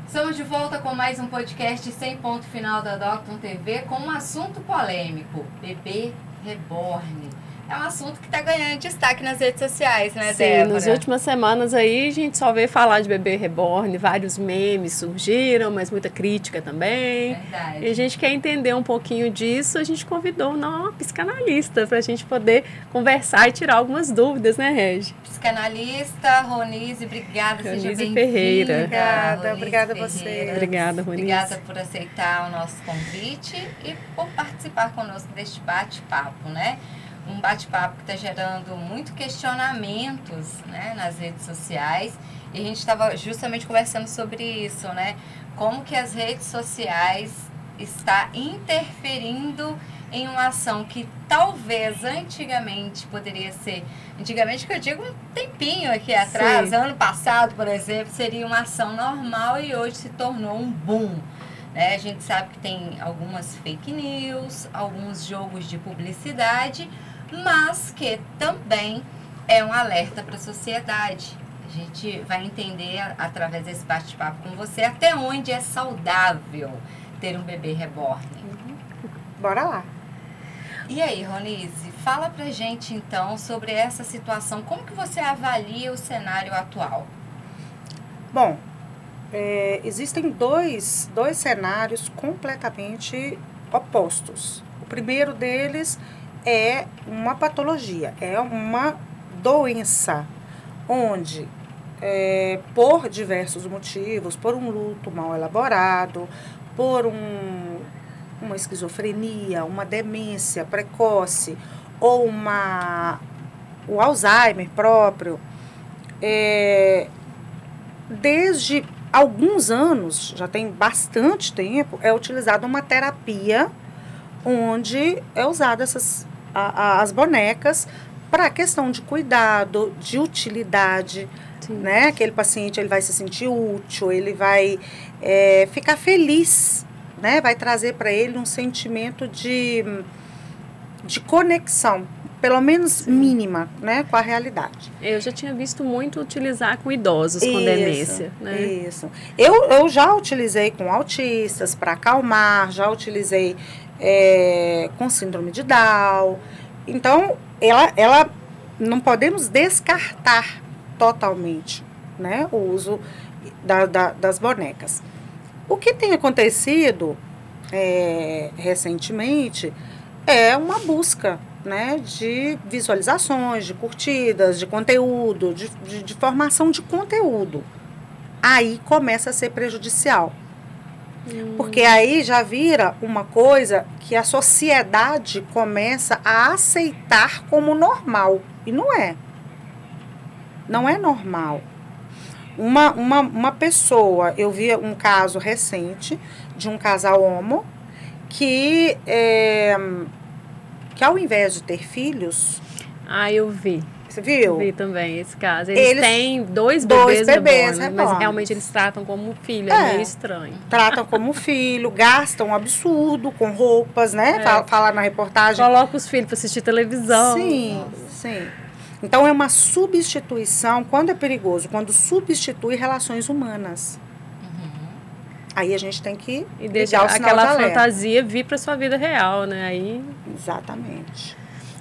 Estamos de volta com mais um podcast sem ponto final da Docton TV com um assunto polêmico, bebê reborn. É um assunto que está ganhando destaque nas redes sociais, né, Débora? Sim, nas últimas semanas aí a gente só vê falar de bebê reborn, vários memes surgiram, mas muita crítica também. Verdade. E a gente quer entender um pouquinho disso, a gente convidou uma psicanalista para a gente poder conversar e tirar algumas dúvidas, né, Regi? Psicanalista, Ronise, obrigada, seja Ronise bem-vinda. Ferreira. Obrigada a você. Obrigada, Ronise. Obrigada por aceitar o nosso convite e por participar conosco deste bate-papo, né? Um bate-papo que está gerando muito questionamentos, né, nas redes sociais. E a gente estava justamente conversando sobre isso, né? Como que as redes sociais está interferindo em uma ação que talvez antigamente poderia ser... Antigamente, que eu digo um tempinho aqui atrás, Sim. ano passado, por exemplo, seria uma ação normal e hoje se tornou um boom. A gente sabe que tem algumas fake news, alguns jogos de publicidade, mas que também é um alerta para a sociedade. A gente vai entender através desse bate-papo com você até onde é saudável ter um bebê reborn. Bora lá. E aí, Ronise, fala pra gente então sobre essa situação. Como que você avalia o cenário atual? Bom, existem dois cenários completamente opostos. O primeiro deles é uma patologia, é uma doença, onde, por diversos motivos, por um luto mal elaborado, por uma esquizofrenia, uma demência precoce, ou o Alzheimer próprio, desde alguns anos, já tem bastante tempo, é utilizada uma terapia onde é usada as bonecas para a questão de cuidado, de utilidade, né? Aquele paciente ele vai se sentir útil, ele vai ficar feliz, né? Vai trazer para ele um sentimento de conexão, pelo menos mínima, né, com a realidade. Eu já tinha visto muito utilizar com idosos com demência, né? Isso. Eu já utilizei com autistas para acalmar, já utilizei com síndrome de Down. Então, ela não podemos descartar totalmente, né, o uso das bonecas. O que tem acontecido recentemente é uma busca, né, de visualizações, de curtidas, de conteúdo, de formação de conteúdo. Aí começa a ser prejudicial. Porque aí já vira uma coisa que a sociedade começa a aceitar como normal. E não é. Não é normal. Uma pessoa, eu vi um caso recente de um casal homo que ao invés de ter filhos... Ah, eu vi. Você viu? Vi também esse caso. Eles têm dois bebês reborn, mas realmente eles tratam como filho, é meio estranho. Tratam como filho, gastam um absurdo com roupas, né? Fala na reportagem. Coloca os filhos para assistir televisão. Sim, sim. Então é uma substituição, quando é perigoso, quando substitui relações humanas. Aí a gente tem que deixar aquela fantasia vir para sua vida real, né? Aí... Exatamente.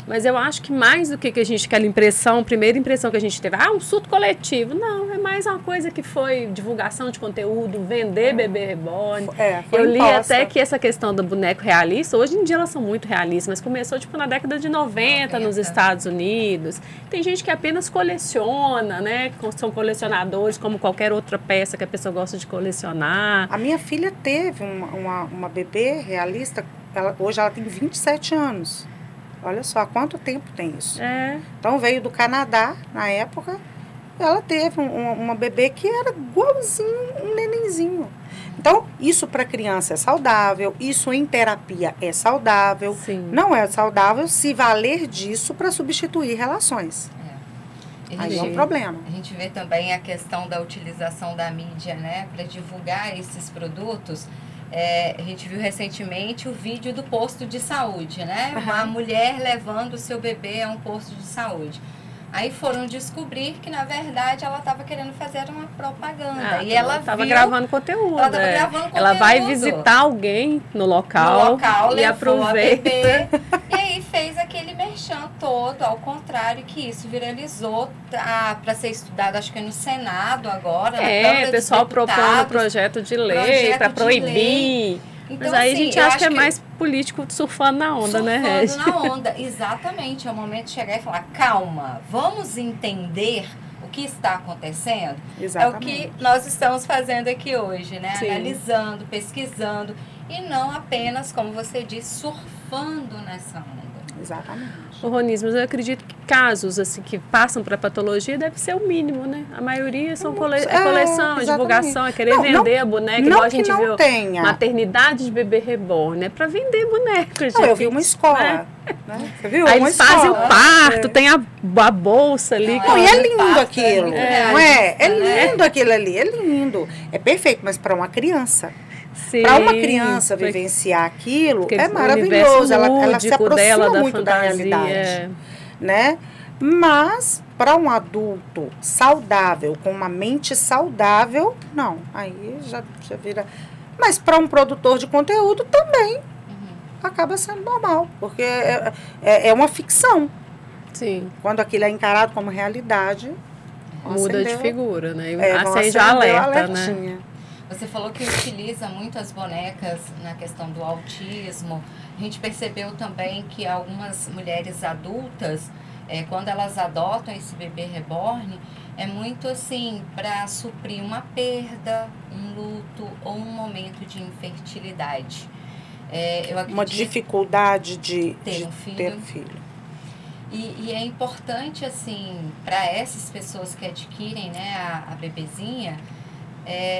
Mas eu acho que mais do que aquela impressão, primeira impressão que a gente teve, um surto coletivo. Não, é mais uma coisa que foi divulgação de conteúdo, vender bebê reborn. Foi eu li imposta. até que essa questão do boneco realista, hoje em dia elas são muito realistas, mas começou na década de 90 nos Estados Unidos. Tem gente que apenas coleciona, né? São colecionadores, como qualquer outra peça que a pessoa gosta de colecionar. A minha filha teve uma bebê realista, hoje ela tem 27 anos. Olha só, há quanto tempo tem isso? Então, veio do Canadá, na época, ela teve uma bebê que era igualzinho um nenenzinho. Então, isso para criança é saudável, isso em terapia é saudável. Sim. Não é saudável se valer disso para substituir relações. Aí é um problema. A gente vê também a questão da utilização da mídia, né, para divulgar esses produtos. A gente viu recentemente o vídeo do posto de saúde, né? Uma mulher levando o seu bebê a um posto de saúde. Aí foram descobrir que, na verdade, ela estava querendo fazer uma propaganda. E ela estava viu, gravando conteúdo. Ela estava gravando conteúdo. Ela vai visitar alguém no local e aproveita. E aí fez aquele merchan todo, ao contrário, que isso viralizou para ser estudado, acho que no Senado agora. O pessoal propondo projeto de lei para proibir. Então, mas aí assim, a gente acha que é mais político surfando na onda, né, Regi? Surfando na onda, exatamente. É o momento de chegar e falar, calma, vamos entender o que está acontecendo? Exatamente. É o que nós estamos fazendo aqui hoje, né? Sim. Analisando, pesquisando e não apenas, como você disse, surfando nessa onda. Exatamente. O Roniz, mas eu acredito que casos assim que passam para patologia deve ser o mínimo, né? A maioria são coleção, divulgação, é querer vender a boneca, igual a gente viu maternidade de bebê reborn, é para vender boneca. Eu vi uma escola. Né? Você viu? Aí eles fazem o parto, tem a bolsa ali. Não, e é lindo aquilo. Não é? É lindo aquilo ali, é lindo. É perfeito, mas para uma criança. Para uma criança vivenciar aquilo é maravilhoso, ela se aproxima muito da realidade, né? Mas para um adulto saudável, com uma mente saudável, não, aí já vira. Mas para um produtor de conteúdo também acaba sendo normal, porque é uma ficção. Sim. Quando aquilo é encarado como realidade, muda de figura, né? Acende o alerta, né? Você falou que utiliza muito as bonecas na questão do autismo. A gente percebeu também que algumas mulheres adultas, quando elas adotam esse bebê reborn, é muito assim, para suprir uma perda, um luto ou um momento de infertilidade. Eu acredito, uma dificuldade de ter um filho. E é importante, assim, para essas pessoas que adquirem, né, a bebezinha,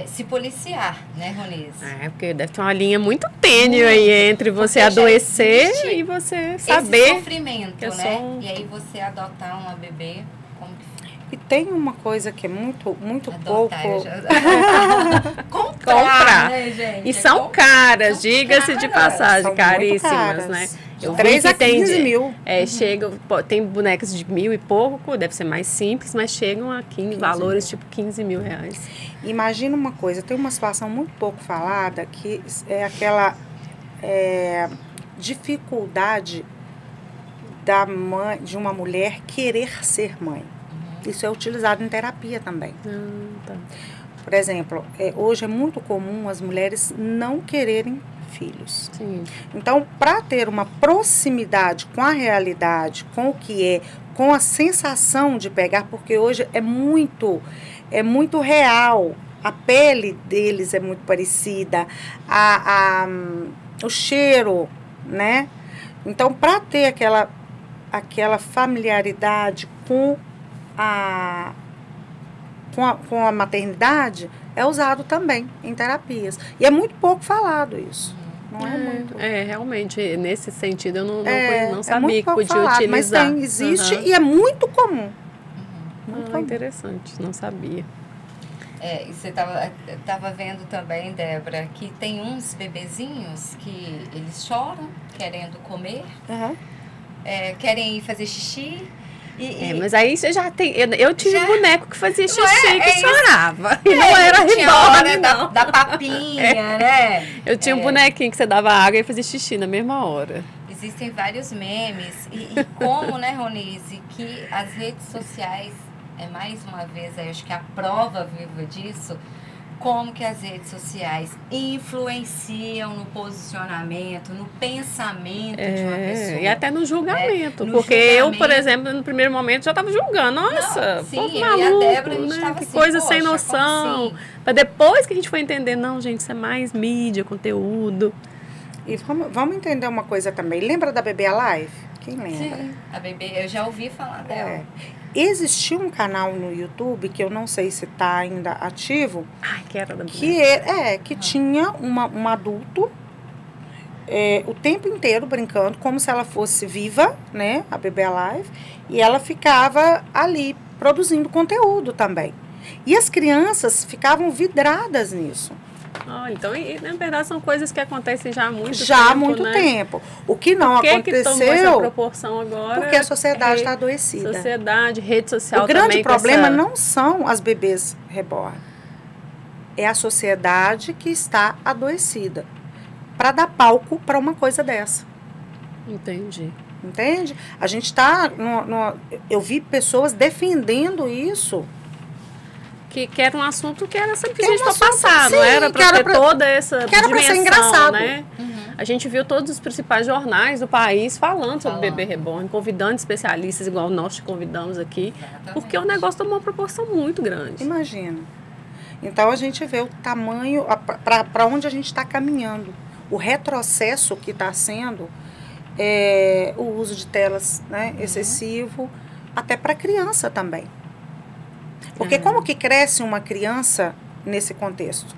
se policiar, né, Roniz? Porque deve ter uma linha muito tênue aí entre você adoecer e você saber esse sofrimento, né? E aí você adotar uma bebê, como que fica? E tem uma coisa que é muito adotar, pouco... Comprar, né, gente? E são caras, diga-se de passagem, caríssimas, né? Eu 3 a 15 mil. Tem bonecas de 1.000 e pouco, deve ser mais simples, mas chegam a valores tipo 15 mil reais. Imagina uma coisa, tem uma situação muito pouco falada, que é aquela dificuldade da mãe, de uma mulher querer ser mãe. Isso é utilizado em terapia também. Tá. Por exemplo, hoje é muito comum as mulheres não quererem filhos. Sim. Então, para ter uma proximidade com a realidade, com o que é, com a sensação de pegar, porque hoje é muito real, a pele deles é muito parecida, o cheiro, né? Então, para ter aquela familiaridade com a maternidade, é usado também em terapias. E é muito pouco falado isso. Não é muito. Realmente, nesse sentido, eu não sabia que podia falado, utilizar. Mas existe e é muito comum. Muito comum. Interessante, não sabia. E você estava vendo também, Débora, que tem uns bebezinhos que eles choram querendo comer, querem ir fazer xixi. Mas aí você já tem... Eu tive um boneco que fazia xixi, que chorava. E não era reborn, não. Da papinha, né? Eu tinha um bonequinho que você dava água e fazia xixi na mesma hora. Existem vários memes. E como, né, Ronise, que as redes sociais, mais uma vez, eu acho que a prova viva disso, como que as redes sociais influenciam no posicionamento, no pensamento de uma pessoa. E até no julgamento. Porque eu, por exemplo, no primeiro momento já estava julgando. Nossa, povo maluco, e a Débora, a gente né? tava Que assim, coisa sem noção. Assim? Mas depois que a gente foi entender, não, gente, isso é mais mídia, conteúdo. E vamos entender uma coisa também. Lembra da Bebê Alive? Quem lembra? Sim, a Bebê, eu já ouvi falar dela. Existia um canal no YouTube, que eu não sei se está ainda ativo, que era da que tinha um adulto o tempo inteiro brincando, como se ela fosse viva, né, a Bebê Alive, e ela ficava ali produzindo conteúdo também. E as crianças ficavam vidradas nisso. Olha, então, na verdade, são coisas que acontecem já há muito tempo, Já há muito né? tempo. O que não aconteceu... que tomou essa proporção agora? Porque a sociedade está adoecida. Sociedade, rede social também. O grande problema essa... não são as bebês reborn. É a sociedade que está adoecida. Para dar palco para uma coisa dessa. Entendi. Entende? A gente está... Eu vi pessoas defendendo isso. Que era um assunto que era simplesmente para passar, não era para ter toda essa dimensão, era para ser engraçado. Né? A gente viu todos os principais jornais do país falando sobre o bebê reborn, convidando especialistas, igual nós te convidamos aqui, porque o negócio tomou uma proporção muito grande. Imagina. Então, a gente vê o tamanho, para onde a gente está caminhando. O retrocesso que está sendo o uso de telas, né, excessivo, até para criança também. Porque como que cresce uma criança nesse contexto?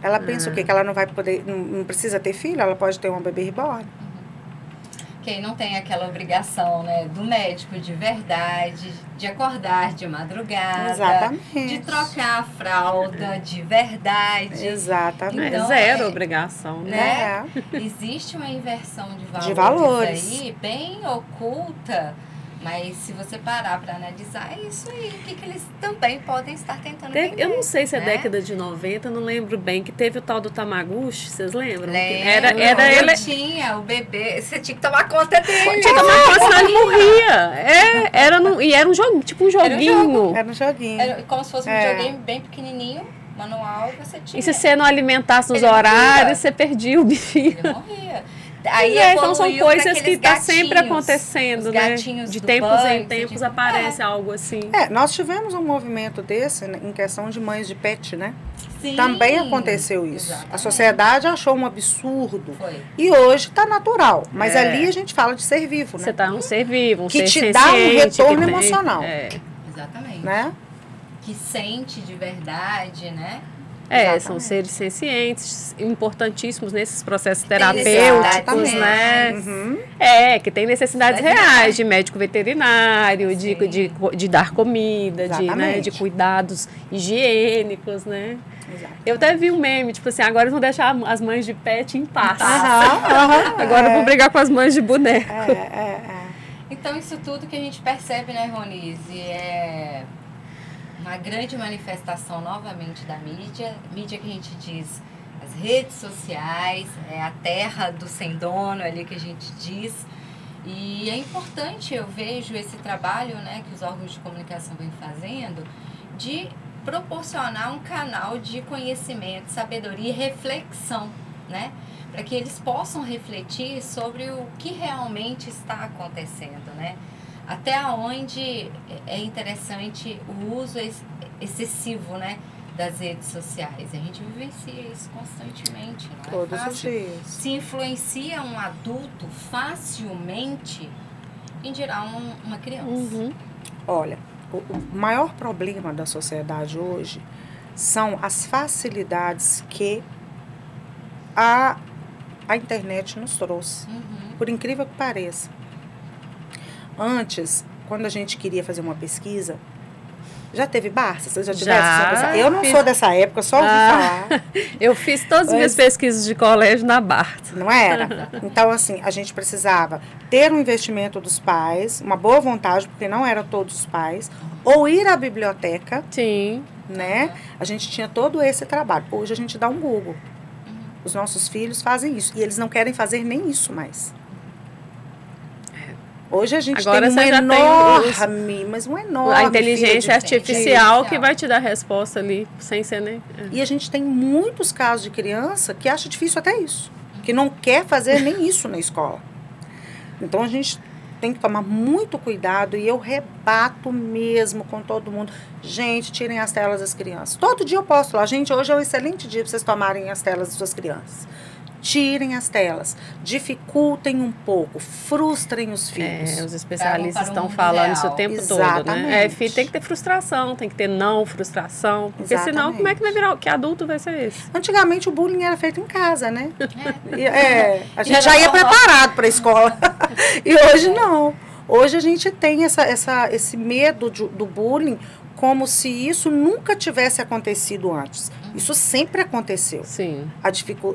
Ela pensa o quê? Que ela não vai poder, não precisa ter filho, ela pode ter uma bebê reborn. Quem não tem aquela obrigação, né, do médico de verdade, de acordar de madrugada, exatamente, de trocar a fralda de verdade. Exatamente. Então, zero obrigação, né? Existe uma inversão de valores aí, bem oculta. Mas se você parar para analisar, é isso aí, o que eles também podem estar tentando vender, eu não sei se é né? década de 90, não lembro bem, que teve o tal do Tamagotchi, vocês lembram? Era ele tinha o bebê, você tinha que tomar conta dele. Tinha que tomar conta, senão ele morria. E era um jogo, tipo um joguinho. Era um joguinho. Era como se fosse um videogame bem pequenininho, manual, você tinha. E se você não alimentasse nos horários, você perdia o bichinho. Ele morria. Aí então são coisas que estão sempre acontecendo, né? De tempos banho, em tempos aparece algo assim. Nós tivemos um movimento desse, né, em questão de mães de pet, né? Sim, também aconteceu isso. Exatamente. A sociedade achou um absurdo. Foi. E hoje está natural. Mas ali a gente fala de ser vivo, né? Você está um ser vivo, que ser te dá um retorno tem, emocional. Exatamente. Né? Que sente de verdade, né? São seres sencientes, importantíssimos nesses processos terapêuticos, né? Que tem necessidades reais de médico veterinário, de dar comida, de cuidados higiênicos, né? Exato. Eu até vi um meme, tipo assim, agora eles vão deixar as mães de pet em paz. Agora vão brigar com as mães de boneco. Então, isso tudo que a gente percebe, né, Ronise, é uma grande manifestação novamente da mídia que a gente diz, as redes sociais, é a terra do sem dono ali que a gente diz. E é importante, eu vejo esse trabalho, né, que os órgãos de comunicação vêm fazendo, de proporcionar um canal de conhecimento, sabedoria e reflexão, né, para que eles possam refletir sobre o que realmente está acontecendo, né? Até onde é interessante o uso excessivo, né, das redes sociais. A gente vivencia isso constantemente. Não é Todos os dias. Se influencia um adulto facilmente, em geral uma criança. Olha, o maior problema da sociedade hoje são as facilidades que a internet nos trouxe. Por incrível que pareça. Antes, quando a gente queria fazer uma pesquisa, já teve Barça? Você já tivesse? Eu não sou dessa época, só ouvi falar. Eu fiz todas as minhas pesquisas de colégio na Barça. Não era? Então, assim, a gente precisava ter um investimento dos pais, uma boa vontade, porque não eram todos os pais, ou ir à biblioteca. Sim. Né? A gente tinha todo esse trabalho. Hoje a gente dá um Google. Os nossos filhos fazem isso. E eles não querem fazer nem isso mais. Hoje a gente agora tem uma enorme a inteligência artificial que vai te dar a resposta ali, sem ser nem... E a gente tem muitos casos de criança que acha difícil até isso. Que não quer fazer nem isso na escola. Então a gente tem que tomar muito cuidado e eu rebato mesmo com todo mundo. Gente, tirem as telas das crianças. Todo dia eu posto lá. Gente, hoje é um excelente dia para vocês tomarem as telas das suas crianças. Tirem as telas, dificultem um pouco, frustrem os filhos. Os especialistas estão falando isso o tempo todo, né? Tem que ter frustração, tem que ter não frustração, porque senão como é que vai virar? Que adulto vai ser esse? Antigamente o bullying era feito em casa, né? A gente já ia preparado para a escola. E hoje não. Hoje a gente tem esse medo do bullying como se isso nunca tivesse acontecido antes. Isso sempre aconteceu. Sim.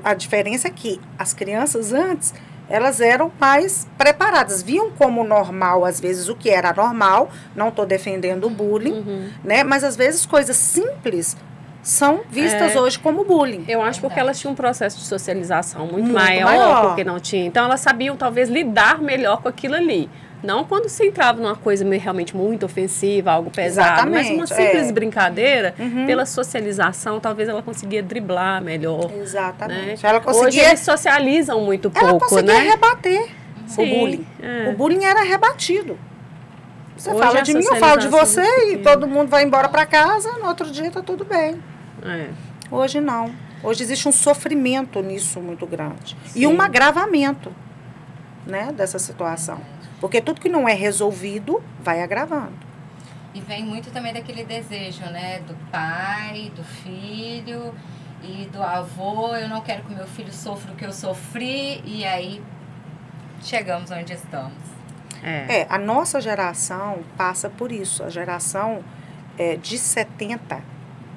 A diferença é que as crianças antes, elas eram mais preparadas, viam como normal, às vezes, o que era normal, não estou defendendo o bullying, né? Mas às vezes coisas simples são vistas hoje como bullying. Eu acho porque elas tinham um processo de socialização muito maior, porque não tinha. Então elas sabiam talvez lidar melhor com aquilo ali. Não quando você entrava numa coisa realmente muito ofensiva, algo pesado, mas uma simples brincadeira, pela socialização, talvez ela conseguia driblar melhor. Exatamente. Né? Ela conseguia, hoje eles socializam muito pouco, né? Ela conseguia rebater Sim, o bullying. O bullying era rebatido. Você hoje fala de mim, eu falo de você e todo mundo vai embora para casa, no outro dia tá tudo bem. Hoje não. Hoje existe um sofrimento nisso muito grande. Sim. E um agravamento, né, dessa situação. Porque tudo que não é resolvido vai agravando. E vem muito também daquele desejo, né, do pai, do filho e do avô. Eu não quero que o meu filho sofra o que eu sofri. E aí chegamos onde estamos. A nossa geração passa por isso. A geração de 70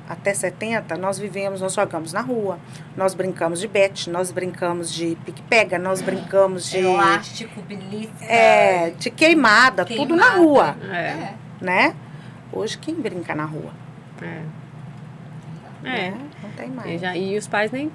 até 70, nós jogamos na rua, nós brincamos de bete, nós brincamos de pique-pega, nós brincamos de... elástico, belisca. De queimada, tudo na rua. Né? Hoje, quem brinca na rua? Não tem mais. E os pais nem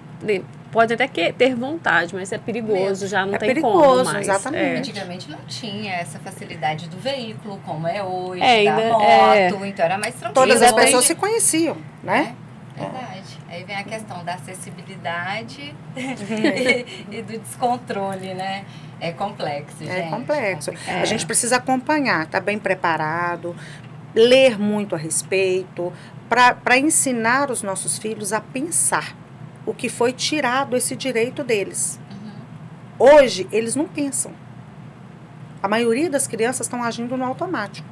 podem até ter vontade, mas é perigoso, já não tem perigoso, como mais. Exatamente. Antigamente não tinha essa facilidade do veículo, como é hoje, ainda, da moto, então era mais tranquilo. Todas as pessoas se conheciam, né? Verdade. Aí vem a questão da acessibilidade e do descontrole, né? É complexo, gente. É complexo. A gente precisa acompanhar, estar bem preparado, ler muito a respeito, para ensinar os nossos filhos a pensar o que foi tirado esse direito deles. Hoje, eles não pensam. A maioria das crianças estão agindo no automático,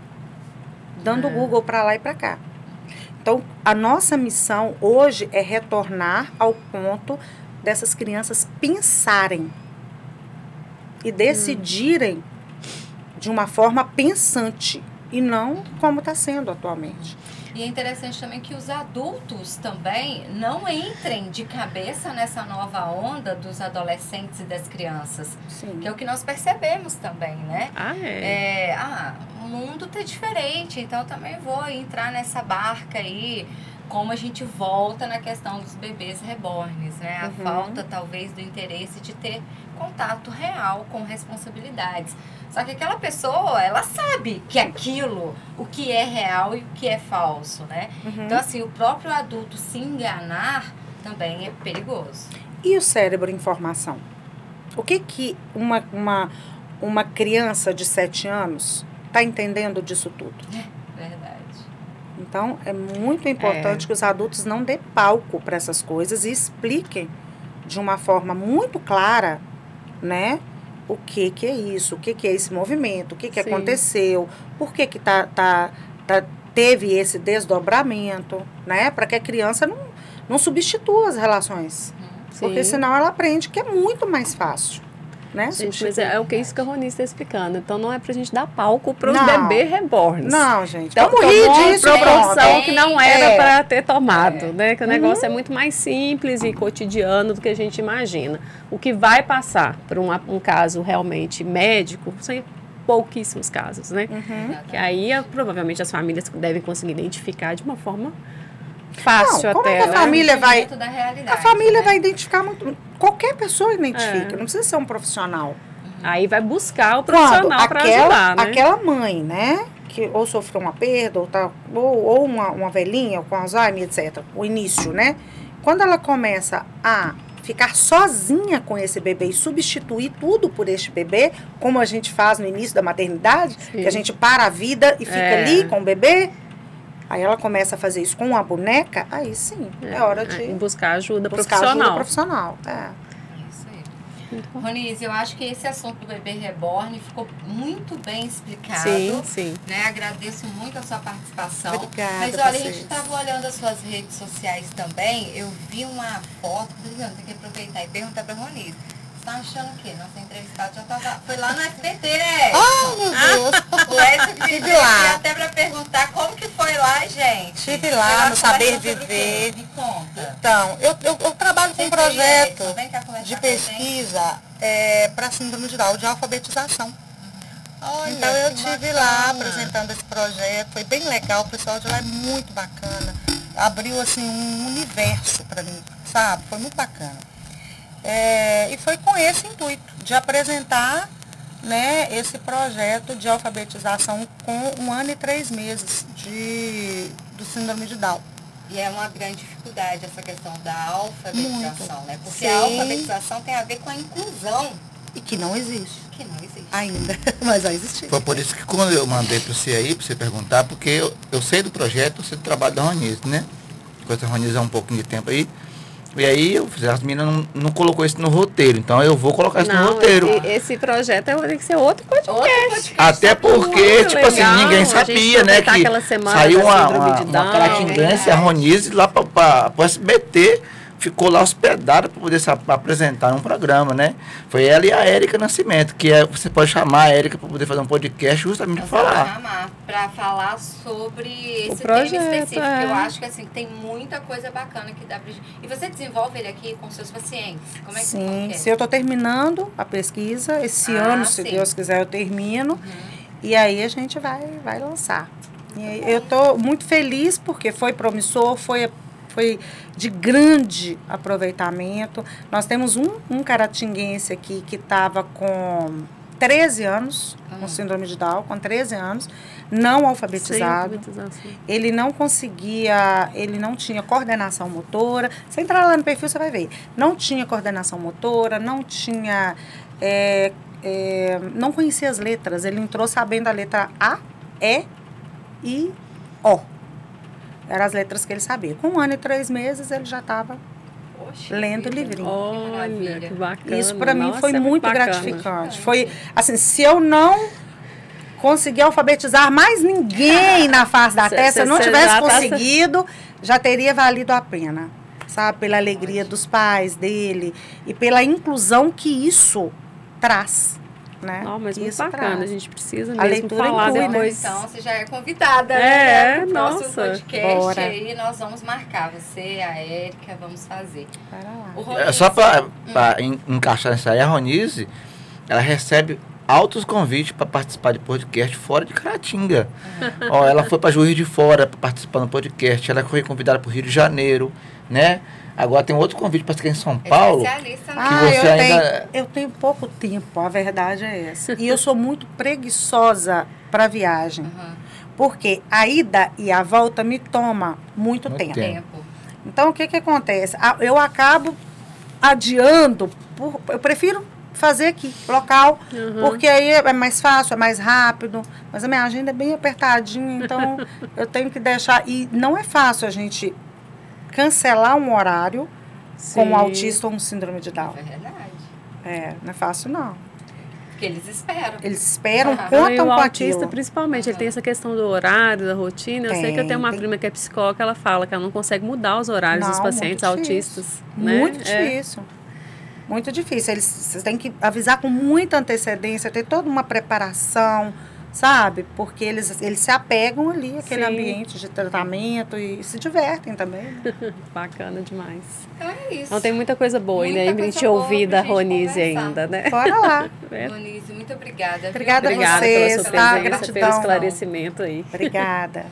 dando Google para lá e para cá. Então, a nossa missão hoje é retornar ao ponto dessas crianças pensarem e decidirem de uma forma pensante e não como está sendo atualmente. E é interessante também que os adultos também não entrem de cabeça nessa nova onda dos adolescentes e das crianças. Sim. Que é o que nós percebemos também, né? O mundo tá diferente, então eu também vou entrar nessa barca aí, como a gente volta na questão dos bebês reborns, né? A falta, talvez, do interesse de ter contato real com responsabilidades. Só que aquela pessoa, ela sabe que aquilo, o que é real e o que é falso, né? Então, assim, o próprio adulto se enganar também é perigoso. E o cérebro em formação? O que uma criança de 7 anos está entendendo disso tudo? Verdade. Então, é muito importante que os adultos não dêem palco para essas coisas e expliquem de uma forma muito clara, né? O que é isso, o que é esse movimento, o que aconteceu, por que teve esse desdobramento, né? Para que a criança não substitua as relações. Porque senão ela aprende que é muito mais fácil. Né? Gente, mas é isso que a Roni está explicando. Então não é pra gente dar palco para os bebês reborns. Não, gente. Então rir disso, proporção que não era para ter tomado, né? Que o negócio é muito mais simples e cotidiano do que a gente imagina. O que vai passar por um caso realmente médico, são pouquíssimos casos, né? Que aí provavelmente as famílias devem conseguir identificar de uma forma fácil como até. É que a família vai? A família né? vai identificar muito. Qualquer pessoa identifica, não precisa ser um profissional. Aí vai buscar o profissional para ajudar, né? Aquela mãe, né? Que ou sofreu uma perda, ou uma velhinha com Alzheimer, etc. O início, né? Quando ela começa a ficar sozinha com esse bebê e substituir tudo por este bebê, como a gente faz no início da maternidade, que a gente para a vida e fica ali com o bebê. Aí ela começa a fazer isso com uma boneca, aí sim, é hora de buscar ajuda profissional. Isso aí. Ronise, eu acho que esse assunto do bebê reborn ficou muito bem explicado. Sim. Né? Agradeço muito a sua participação. Obrigada. Mas olha, a gente estava olhando as suas redes sociais também, eu vi uma foto, tem que aproveitar e perguntar para a Ronise. Você tá achando o quê? Nossa entrevistada já foi lá no SBT, né? Meu Deus! O Edson pediu até para perguntar como que foi lá, gente. tive lá no Saber Viver. Me conta. Então, eu trabalho com um projeto de com pesquisa para síndrome de Down, de alfabetização. Olha, Então eu que estive bacana. lá apresentando esse projeto, foi bem legal, o pessoal de lá é muito bacana. Abriu assim um universo para mim, sabe? Foi muito bacana. E foi com esse intuito, de apresentar, né, esse projeto de alfabetização com 1 ano e 3 meses do síndrome de Down. E é uma grande dificuldade essa questão da alfabetização, Muito. né? Porque Sim. a alfabetização tem a ver com a inclusão, E que não existe que não existe. ainda, mas vai existir. Foi por isso que quando eu mandei para você aí, para você perguntar, porque eu sei do projeto, eu sei do trabalho da Ronise, né? Conheço a Ronise há um pouquinho de tempo aí. E aí as meninas não colocou isso no roteiro, então eu vou colocar isso no roteiro. Esse projeto tem que ser outro podcast. Até porque, Muito tipo assim, legal, ninguém a gente sabia, né, que aproveitar aquela semana saiu da uma síndrome de Down, caratinguense, a Ronise lá para o SBT, ficou lá hospedada para poder apresentar um programa, né? Foi ela e a Érica Nascimento, que você pode chamar a Érica para poder fazer um podcast justamente Para falar sobre esse projeto, tema específico. é. Eu acho que assim, tem muita coisa bacana que dá pra gente. E você desenvolve ele aqui com seus pacientes? Como é que como Sim, que é? se eu estou terminando a pesquisa, esse ano, se sim. Deus quiser, eu termino. E aí a gente vai lançar. E aí eu estou muito feliz porque foi promissor, foi de grande aproveitamento. Nós temos um caratinguense aqui que estava com 13 anos, com síndrome de Down, com 13 anos, não alfabetizado. Ele não conseguia, ele não tinha coordenação motora. Se entrar lá no perfil, você vai ver. Não tinha coordenação motora, não tinha... não conhecia as letras. Ele entrou sabendo a letra A, E e O. Eram as letras que ele sabia. Com 1 ano e 3 meses, ele já estava Poxa lendo vida, livrinho. Olha, que bacana. Isso para mim Nossa, foi é muito bacana. gratificante. Foi assim, se eu não conseguir alfabetizar mais ninguém na face da terra, se eu não tivesse conseguido, já teria valido a pena, sabe? Pela alegria dos pais dele e pela inclusão que isso traz. Né? Não, mas muito Isso bacana, traz. a gente precisa A mesmo leitura falar inclui, né? depois. Então, você já é convidada, É, né? Pro próximo nossa. podcast Bora. aí, nós vamos marcar. Você, a Érica, vamos fazer. Para lá. O Ronise, Só para encaixar nisso aí, a Ronise, ela recebe altos convites para participar de podcast fora de Caratinga. Ó, ela foi para Juiz de Fora para participar do podcast, ela foi convidada para o Rio de Janeiro, né? Agora tem outro convite para ficar em São Paulo. especialista, né? Que você ainda- eu tenho pouco tempo, a verdade é essa. E eu sou muito preguiçosa para viagem. Porque a ida e a volta me toma muito tempo. Tempo. Então, o que acontece? Eu acabo adiando, eu prefiro fazer aqui, local, porque aí é mais fácil, é mais rápido, mas a minha agenda é bem apertadinha, então eu tenho que deixar, e não é fácil a gente cancelar um horário com um autista ou um síndrome de Down. É verdade. Não é fácil não. Porque eles esperam. Eles esperam, E contam o com autista, aquilo. principalmente, ele tem essa questão do horário, da rotina. Eu sei que eu tenho uma prima que é psicóloga, ela fala que ela não consegue mudar os horários dos Não, pacientes muito autistas. difícil. Né? Muito difícil. Muito difícil. Vocês têm que avisar com muita antecedência, ter toda uma preparação, sabe? Porque eles se apegam ali àquele Sim. ambiente de tratamento e se divertem também. Né? Bacana demais. Então é isso. Então tem muita coisa boa ainda Muita pra gente coisa boa ouvir pra da gente Ronise conversar. ainda, né? Bora lá. Ronise, muito obrigada. viu? Obrigada a Obrigada vocês, pela sua tá? presença, Gratidão. pelo esclarecimento aí. Obrigada.